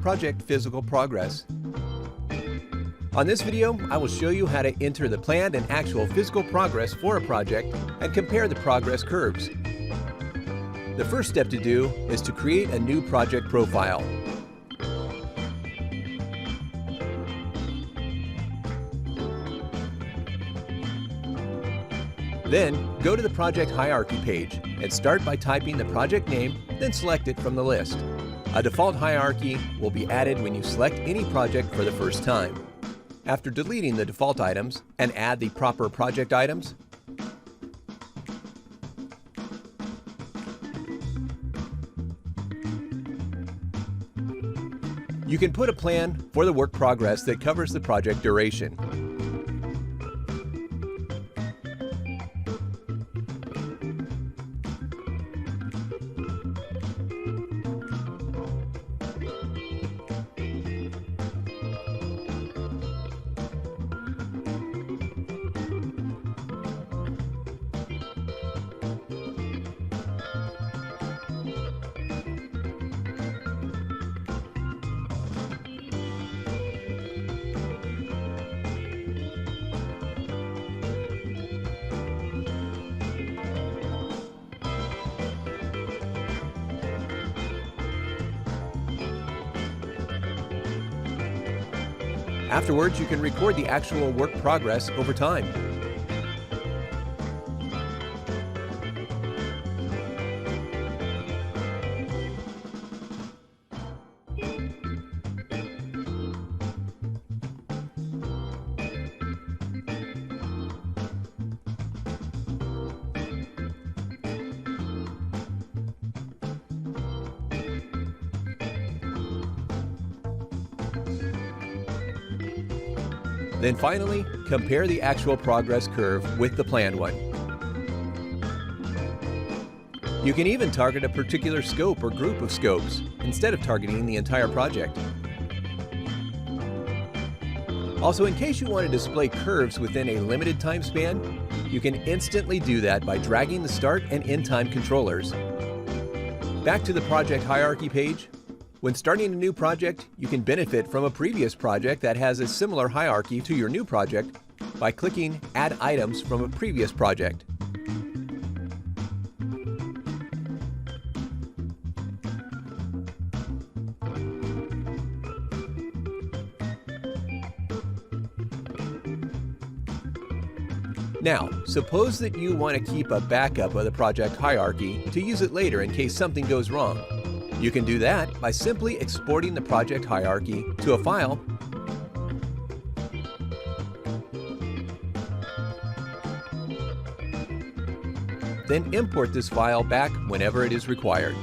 project physical progress. On this video, I will show you how to enter the planned and actual physical progress for a project and compare the progress curves. The first step to do is to create a new project profile. Then, go to the project hierarchy page and start by typing the project name, then select it from the list. A default hierarchy will be added when you select any project for the first time. After deleting the default items and add the proper project items, you can put a plan for the work progress that covers the project duration. Afterwards, you can record the actual work progress over time. Then finally, compare the actual progress curve with the planned one. You can even target a particular scope or group of scopes instead of targeting the entire project. Also, in case you want to display curves within a limited time span, you can instantly do that by dragging the start and end time controllers. Back to the project hierarchy page. When starting a new project, you can benefit from a previous project that has a similar hierarchy to your new project by clicking Add Items from a previous project. Now, suppose that you want to keep a backup of the project hierarchy to use it later in case something goes wrong. You can do that by simply exporting the project hierarchy to a file, then import this file back whenever it is required.